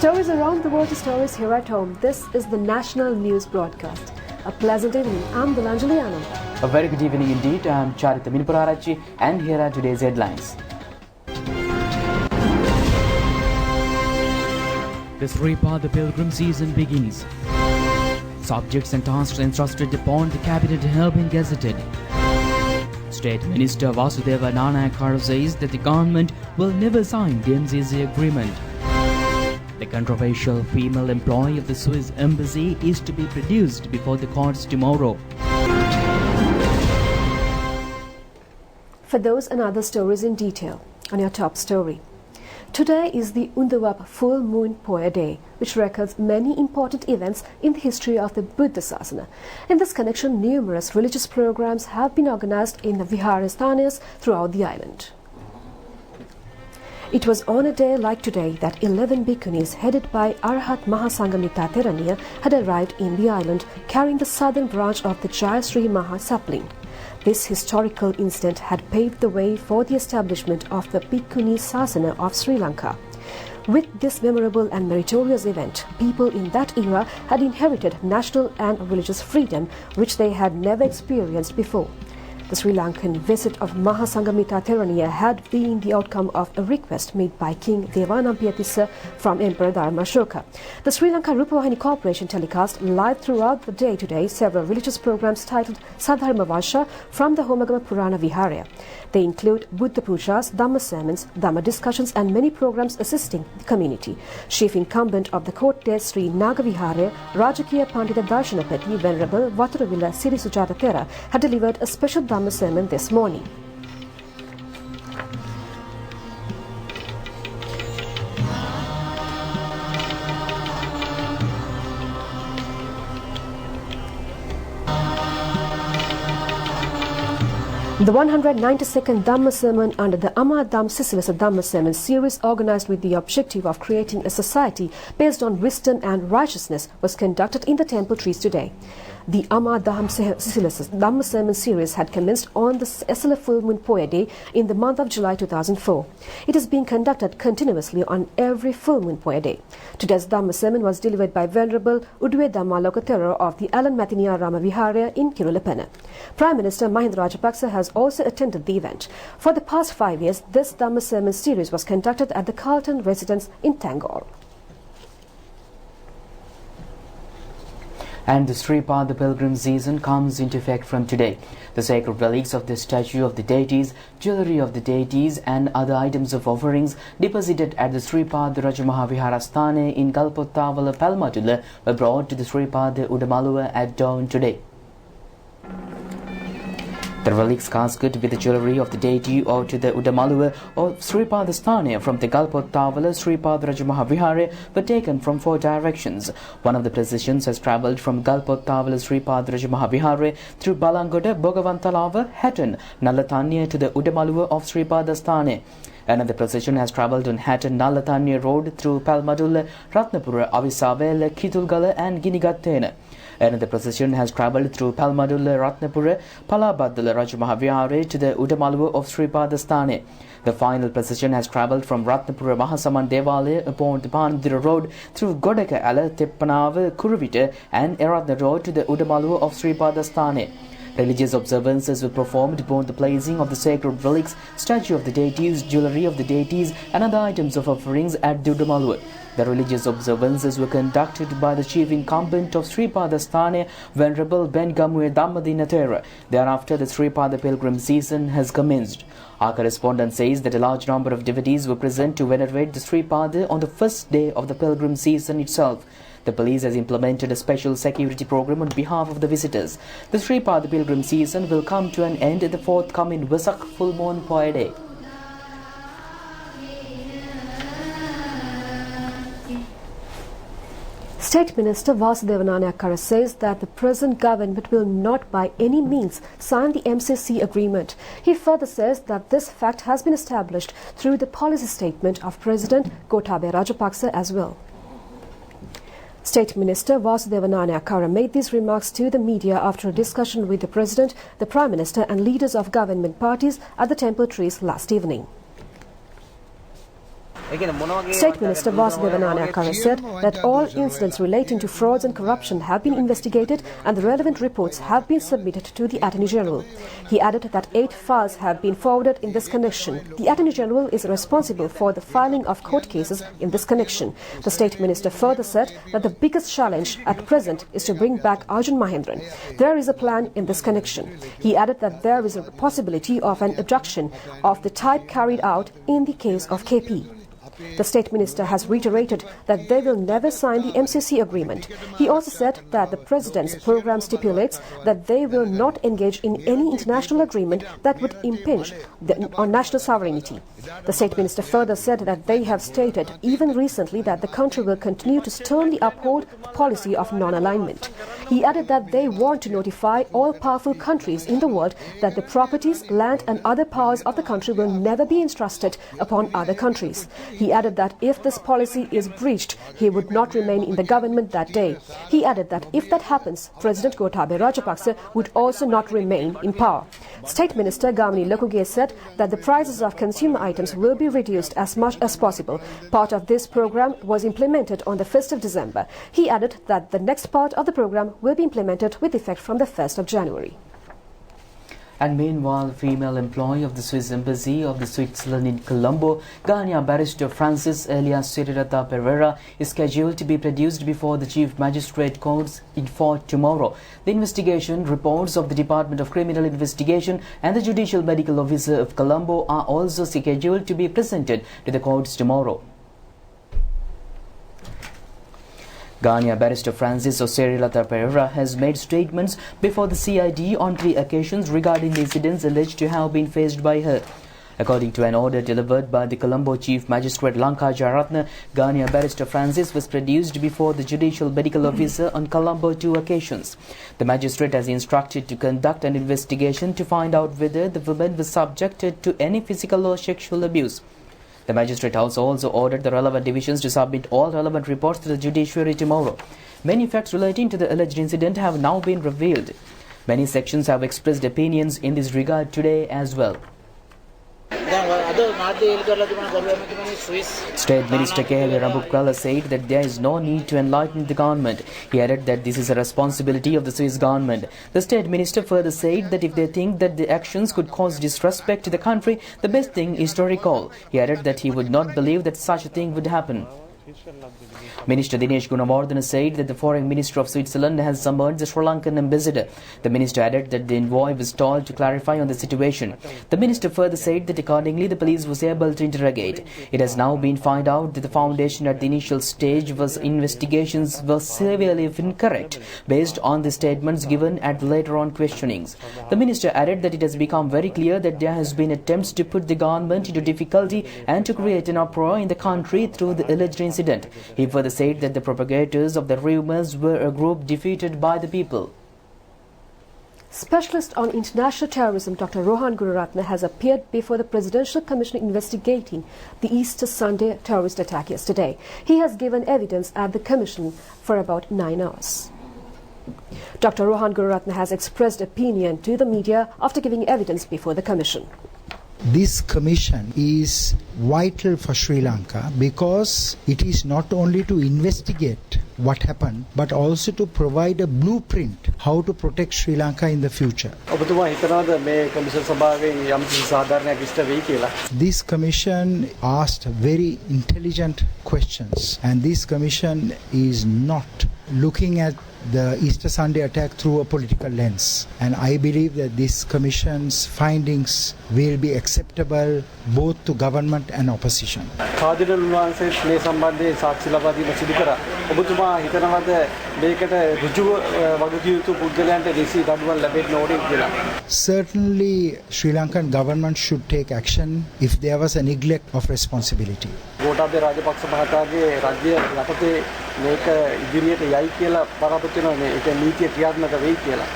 Stories around the world to stories here at home. This is the National News Broadcast. A pleasant evening. I'm Bilanjali Anand. A very good evening indeed. I'm Charita Minipurarachi and here are today's headlines. The Sripada pilgrim season begins. Subjects and tasks entrusted upon the cabinet have been gazetted. State Minister Vasudeva Nanayakkara says that the government will never sign the MCC agreement. The controversial female employee of the Swiss embassy is to be produced before the courts tomorrow. For those and other stories in detail, on your top story. Today is the Undawap Full Moon Poya Day, which records many important events in the history of the Buddha Sasana. In this connection, numerous religious programs have been organized in the Viharasthanas throughout the island. It was on a day like today that 11 bhikkhunis headed by Arahat Mahasangamita Theraniya had arrived in the island, carrying the southern branch of the Jayasri Maha sapling. This historical incident had paved the way for the establishment of the Bhikkhuni Sasana of Sri Lanka. With this memorable and meritorious event, people in that era had inherited national and religious freedom which they had never experienced before. The Sri Lankan visit of Mahasangamita Theraniya had been the outcome of a request made by King Devanampiyatissa from Emperor Dharmashoka. The Sri Lanka Rupavahini Corporation telecast live throughout the day today several religious programs titled Sadharma Varsha from the Homagama Purana Viharaya. They include Buddha Pujas, Dhamma sermons, Dhamma discussions and many programs assisting the community. Chief incumbent of the court there, Sri Nagaviharaya, Rajakiya Pandita Darshanapati, Venerable Vaturavilla Siri Sujata Thera, had delivered a special Dhamma sermon this morning. The 192nd Dhamma sermon under the Amma Dham Sisilasa Dhamma sermon series, organized with the objective of creating a society based on wisdom and righteousness, was conducted in the temple trees today. The Amma Dham Sisilasa Dhamma sermon series had commenced on the Esala Full Moon Poya Day in the month of July 2004. It is being conducted continuously on every full moon Poya Day. Today's Dhamma sermon was delivered by Venerable Udwe Dhammaloka Thera of the Alan Matiniya Rama Viharaya in Kirulapana. Prime Minister Mahinda Rajapaksa has also attended the event. For the past 5 years, this Dhamma sermon series was conducted at the Carlton residence in Tangor. And the Sripada pilgrim season comes into effect from today. The sacred relics of the statue of the deities, jewellery of the deities and other items of offerings deposited at the Sripada Rajamahaviharasthane in Galpottavala Palmadula were brought to the Sripada Udamaluwa at dawn today. The relics casket with the jewellery of the deity or to the Udamaluwa or Sripada Sthane from the Galpottavala Sripada Rajamahavihare were taken from 4 directions. One of the processions has travelled from Galpottavala Sripada Rajamahavihare through Balangoda, Bogavantalawa, Hatton, Nalatanya to the Udamaluwa of Sripada Sthane. Another procession has travelled on Hatton Nalatanya Road through Palmadula, Ratnapura, Avisavela, Kitulgala and Ginigattena. Another procession has travelled through Palmadula, Ratnapura, Palabadula Rajamahavihare to the Udamaluwa of Sripada Sthane. The final procession has travelled from Ratnapura Mahasaman Devalaya upon the Pandira Road through Godaka Ala, Teppanava, Kuruvita and Eratna Road to the Udamaluwa of Sripada Sthane. Religious observances were performed upon the placing of the sacred relics, statue of the deities, jewellery of the deities and other items of offerings at the Udamaluwa. The religious observances were conducted by the chief incumbent of Sripada Sthane, Venerable Ben Gamue Dhammadina Thera. Thereafter, the Sripada pilgrim season has commenced. Our correspondent says that a large number of devotees were present to venerate the Sripada on the first day of the pilgrim season itself. The police has implemented a special security program on behalf of the visitors. The Sripada pilgrim season will come to an end at the forthcoming Vesak full moon Poya Day. State Minister Vasudeva Nanayakkara says that the present government will not by any means sign the MCC agreement. He further says that this fact has been established through the policy statement of President Gotabaya Rajapaksa as well. State Minister Vasudeva Nanayakkara made these remarks to the media after a discussion with the President, the Prime Minister and leaders of government parties at the Temple Trees last evening. State Minister Vasudeva Nanayakkara said that all incidents relating to frauds and corruption have been investigated and the relevant reports have been submitted to the Attorney General. He added that 8 files have been forwarded in this connection. The Attorney General is responsible for the filing of court cases in this connection. The State Minister further said that the biggest challenge at present is to bring back Arjun Mahendran. There is a plan in this connection. He added that there is a possibility of an abduction of the type carried out in the case of KP. The State Minister has reiterated that they will never sign the MCC agreement. He also said that the President's program stipulates that they will not engage in any international agreement that would impinge on national sovereignty. The State Minister further said that they have stated even recently that the country will continue to sternly uphold the policy of non-alignment. He added that they want to notify all powerful countries in the world that the properties, land and other powers of the country will never be entrusted upon other countries. He added that if this policy is breached, he would not remain in the government that day. He added that if that happens, President Gotabaya Rajapaksa would also not remain in power. State Minister Gamini Lokuge said that the prices of consumer items will be reduced as much as possible. Part of this program was implemented on the 1st of December. He added that the next part of the program will be implemented with effect from the 1st of January. And meanwhile, female employee of the Swiss Embassy of the Switzerland in Colombo, Ghana barrister Francis Elias Sirirata Pereira, is scheduled to be produced before the Chief Magistrate Court for tomorrow. The investigation reports of the Department of Criminal Investigation and the Judicial Medical Officer of Colombo are also scheduled to be presented to the courts tomorrow. Ghana barrister Francis Sirirata Pereira has made statements before the CID on 3 occasions regarding the incidents alleged to have been faced by her. According to an order delivered by the Colombo Chief Magistrate Lanka Jaratna, Ghana barrister Francis was produced before the Judicial Medical Officer on Colombo 2 occasions. The magistrate has instructed to conduct an investigation to find out whether the woman was subjected to any physical or sexual abuse. The magistrate also ordered the relevant divisions to submit all relevant reports to the judiciary tomorrow. Many facts relating to the alleged incident have now been revealed. Many sections have expressed opinions in this regard today as well. State Minister K.L. Rambukwala said that there is no need to enlighten the government. He added that this is a responsibility of the Swiss government. The State Minister further said that if they think that the actions could cause disrespect to the country, the best thing is to recall. He added that he would not believe that such a thing would happen. Minister Dinesh Gunawardena said that the Foreign Minister of Switzerland has summoned the Sri Lankan ambassador. The minister added that the envoy was told to clarify on the situation. The minister further said that accordingly the police was able to interrogate. It has now been found out that the foundation at the initial stage was investigations were severely incorrect based on the statements given at later on questionings. The minister added that it has become very clear that there has been attempts to put the government into difficulty and to create an uproar in the country through the alleged incident. He further said that the propagators of the rumours were a group defeated by the people. Specialist on international terrorism Dr. Rohan Gururatne has appeared before the Presidential Commission investigating the Easter Sunday terrorist attack yesterday. He has given evidence at the Commission for about 9 hours. Dr. Rohan Gururatne has expressed opinion to the media after giving evidence before the Commission. This commission is vital for Sri Lanka because it is not only to investigate what happened but also to provide a blueprint how to protect Sri Lanka in the future. This commission asked very intelligent questions, and this commission is not looking at the Easter Sunday attack through a political lens, and I believe that this commission's findings will be acceptable both to government and opposition. Certainly Sri Lankan government should take action if there was a neglect of responsibility.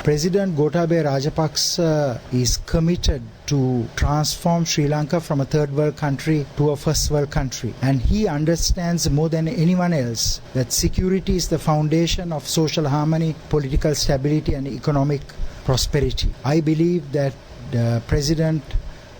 President Gotabaya Rajapaksa is committed to transform Sri Lanka from a third world country to a first world country, and he understands more than anyone else that security is the foundation of social harmony, political stability and economic prosperity. I believe that the President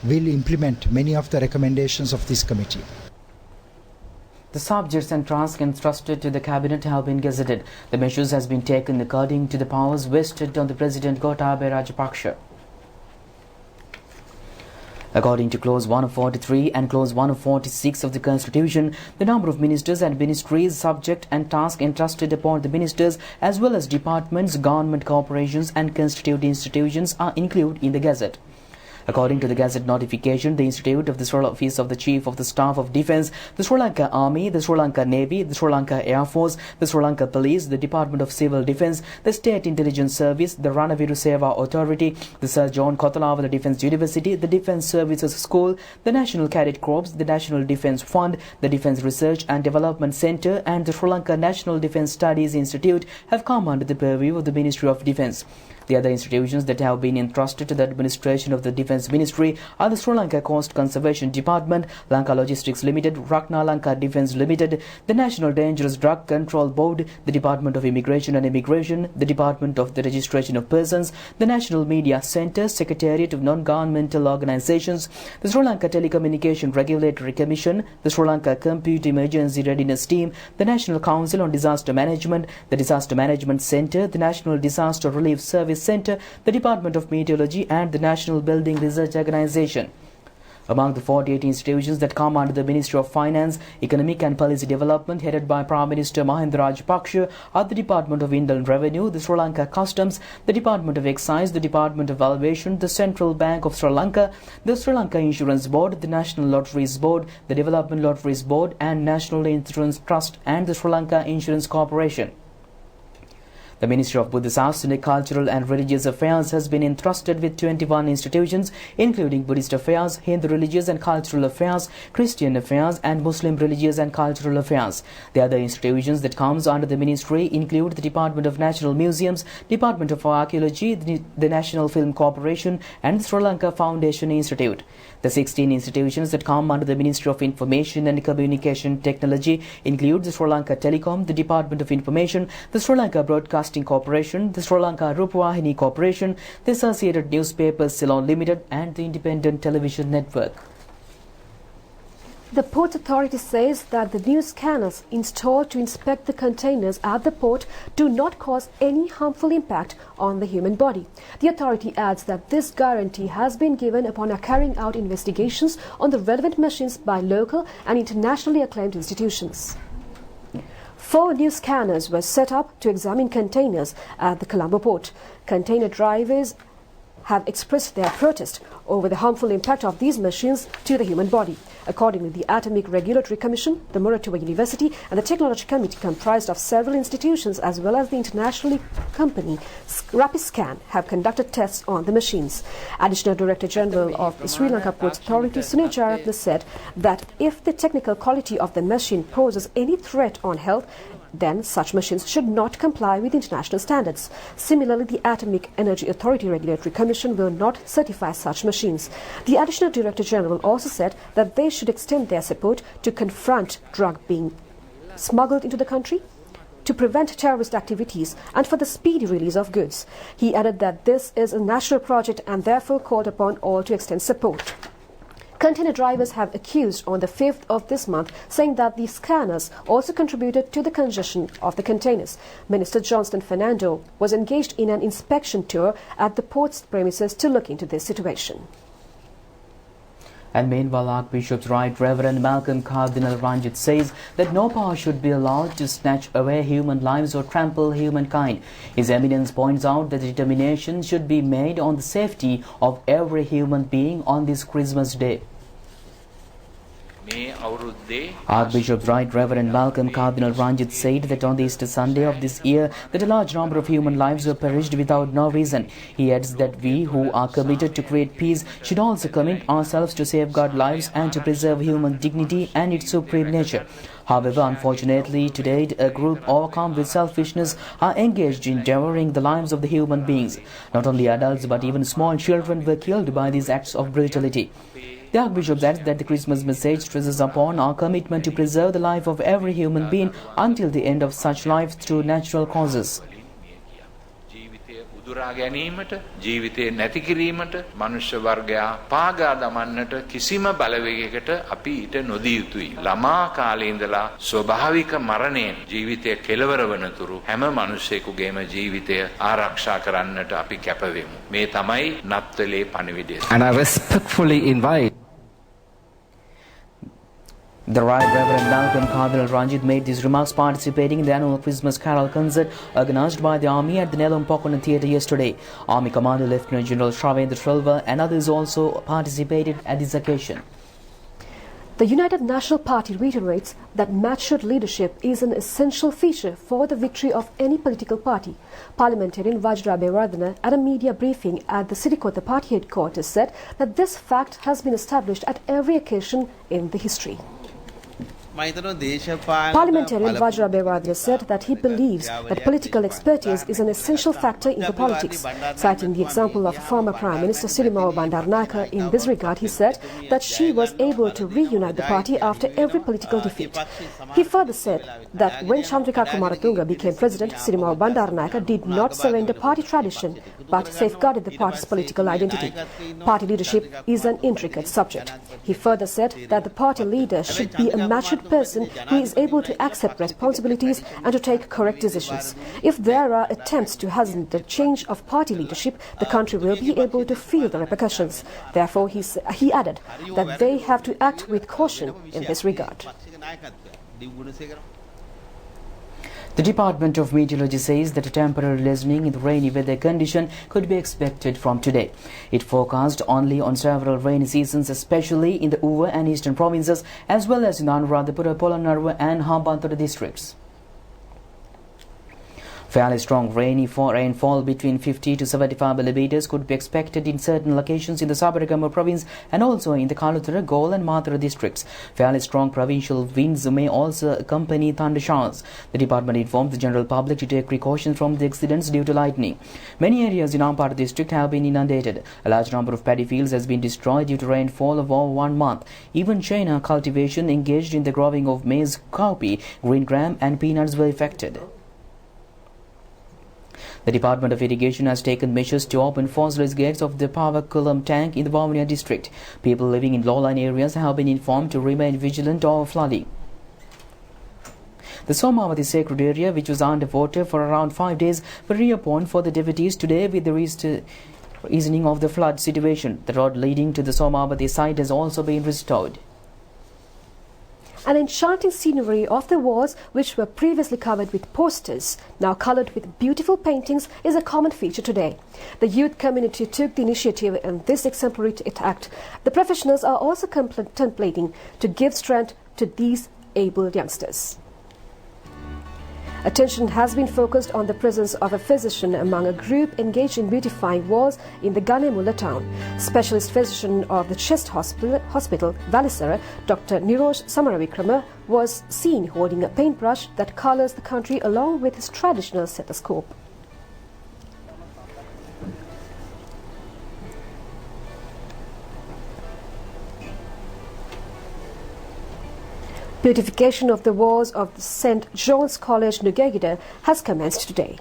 will implement many of the recommendations of this committee. The subjects and tasks entrusted to the Cabinet have been gazetted. The measures has been taken according to the powers vested on the President Gotabaya Rajapaksa. According to Clause 143 and Clause 146 of the Constitution, the number of ministers and ministries, subject and task entrusted upon the ministers as well as departments, government corporations and constituted institutions are included in the Gazette. According to the Gazette notification, the Institute of the Sri Office of the Chief of the Staff of Defence, the Sri Lanka Army, the Sri Lanka Navy, the Sri Lanka Air Force, the Sri Lanka Police, the Department of Civil Defence, the State Intelligence Service, the Ranaviru Seva Authority, the Sir John Kotalawala Defence University, the Defence Services School, the National Cadet Corps, the National Defence Fund, the Defence Research and Development Centre and the Sri Lanka National Defence Studies Institute have come under the purview of the Ministry of Defence. The other institutions that have been entrusted to the administration of the Defence Ministry are the Sri Lanka Coast Conservation Department, Lanka Logistics Limited, Rakna Lanka Defence Limited, the National Dangerous Drug Control Board, the Department of Immigration and Immigration, the Department of the Registration of Persons, the National Media Centre, Secretariat of Non-Governmental Organisations, the Sri Lanka Telecommunication Regulatory Commission, the Sri Lanka Computer Emergency Readiness Team, the National Council on Disaster Management, the Disaster Management Centre, the National Disaster Relief Service Centre, the Department of Meteorology and the National Building Research Organisation. Among the 48 institutions that come under the Ministry of Finance, Economic and Policy Development headed by Prime Minister Mahinda Rajapaksa are the Department of Inland Revenue, the Sri Lanka Customs, the Department of Excise, the Department of Valuation, the Central Bank of Sri Lanka, the Sri Lanka Insurance Board, the National Lotteries Board, the Development Lotteries Board and National Insurance Trust and the Sri Lanka Insurance Corporation. The Ministry of Buddhist Sasana, Cultural and Religious Affairs has been entrusted with 21 institutions, including Buddhist Affairs, Hindu Religious and Cultural Affairs, Christian Affairs and Muslim Religious and Cultural Affairs. The other institutions that comes under the ministry include the Department of National Museums, Department of Archaeology, the National Film Corporation and the Sri Lanka Foundation Institute. The 16 institutions that come under the Ministry of Information and Communication Technology include the Sri Lanka Telecom, the Department of Information, the Sri Lanka Broadcasting Corporation, the Sri Lanka Rupavahini Corporation, the Associated Newspapers Ceylon Limited and the Independent Television Network. The Port Authority says that the new scanners installed to inspect the containers at the port do not cause any harmful impact on the human body. The authority adds that this guarantee has been given upon carrying out investigations on the relevant machines by local and internationally acclaimed institutions. 4 new scanners were set up to examine containers at the Colombo port. Container drivers have expressed their protest over the harmful impact of these machines to the human body. Accordingly, the Atomic Regulatory Commission, the Moratuwa University and the Technology Committee, comprised of several institutions as well as the international company Rapiscan, have conducted tests on the machines. Additional Director General of the Sri Lanka Ports Authority, Sunil Jayaratne, said that if the technical quality of the machine poses any threat on health, then such machines should not comply with international standards. Similarly, the Atomic Energy Authority Regulatory Commission will not certify such machines. The Additional Director General also said that they should extend their support to confront drug being smuggled into the country, to prevent terrorist activities and for the speedy release of goods. He added that this is a national project and therefore called upon all to extend support. Container drivers have accused on the 5th of this month, saying that the scanners also contributed to the congestion of the containers. Minister Johnston Fernando was engaged in an inspection tour at the port's premises to look into this situation. And meanwhile, Archbishop's Right Reverend Malcolm Cardinal Ranjit says that no power should be allowed to snatch away human lives or trample humankind. His Eminence points out that determination should be made on the safety of every human being on this Christmas Day. Archbishop's Right Reverend Malcolm Cardinal Ranjit said that on the Easter Sunday of this year that a large number of human lives were perished without no reason. He adds that we who are committed to create peace should also commit ourselves to safeguard lives and to preserve human dignity and its supreme nature. However, unfortunately, today a group overcome with selfishness are engaged in devouring the lives of the human beings. Not only adults but even small children were killed by these acts of brutality. The Archbishop adds that the Christmas message stresses upon our commitment to preserve the life of every human being until the end of such life through natural causes. උදුරා ගැනීමට ජීවිතේ නැති කිරීමට මනුෂ්‍ය වර්ගයා පාගා දමන්නට කිසිම බලවේගයකට අපි ඊට නොදී යුතුයි. ළමා කාලේ ඉඳලා ස්වභාවික මරණයෙන් ජීවිතය කෙලවර වනතුරු හැම මිනිසෙකුගේම ජීවිතය ආරක්ෂා කරන්නට අපි කැප වෙමු. මේ තමයි නත්තලේ පණිවිඩය. And I respectfully invite The Right Reverend Malcolm Cardinal Ranjit made these remarks participating in the annual Christmas Carol concert organised by the Army at the Nelum Pokona Theatre yesterday. Army Commander Lieutenant General Shavendra Srilva and others also participated at this occasion. The United National Party reiterates that matured leadership is an essential feature for the victory of any political party. Parliamentarian Vajra Bewardhana at a media briefing at the Sirikota party headquarters said that this fact has been established at every occasion in the history. Parliamentarian Vajra Bewardhana said that he believes that political expertise is an essential factor in the politics. Citing the example of former Prime Minister Sirimao Bandaranaike in this regard, he said that she was able to reunite the party after every political defeat. He further said that when Chandrika Kumaratunga became president, Sirimao Bandaranaike did not surrender party tradition but safeguarded the party's political identity. Party leadership is an intricate subject. He further said that the party leader should be a matured person who is able to accept responsibilities and to take correct decisions. If there are attempts to hasten the change of party leadership, the country will be able to feel the repercussions. Therefore, he added that they have to act with caution in this regard. The Department of Meteorology says that a temporary lessening in the rainy weather condition could be expected from today. It forecast only on several rainy seasons, especially in the Uva and eastern provinces, as well as in Anuradhapura, Polonnaruwa and Hambantota districts. Fairly strong rainfall between 50 to 75 millimeters could be expected in certain locations in the Sabaragamuwa province and also in the Kalutara, Galle and Mathura districts. Fairly strong provincial winds may also accompany thunder showers. The department informed the general public to take precautions from the accidents due to lightning. Many areas in Ampara district have been inundated. A large number of paddy fields has been destroyed due to rainfall of over 1 month. Even China cultivation engaged in the growing of maize, cowpea, green gram and peanuts were affected. The Department of Irrigation has taken measures to open fossilized gates of the Pavakulam tank in the Vavuniya district. People living in low-lying areas have been informed to remain vigilant over flooding. The Somavati sacred area, which was underwater for around 5 days, will reopen for the devotees today with the easing of the flood situation. The road leading to the Somavati site has also been restored. An enchanting scenery of the walls, which were previously covered with posters, now coloured with beautiful paintings, is a common feature today. The youth community took the initiative in this exemplary act. The professionals are also contemplating to give strength to these able youngsters. Attention has been focused on the presence of a physician among a group engaged in beautifying walls in the Ganemulla town. Specialist physician of the chest hospital Valisara, Dr. Niroj Samaravikrama, was seen holding a paintbrush that colours the country along with his traditional stethoscope. Beautification of the walls of the St. John's College, Nugegida, has commenced today.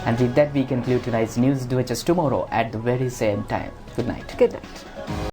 And with that, we conclude tonight's news. Do it just tomorrow at the very same time. Good night. Good night.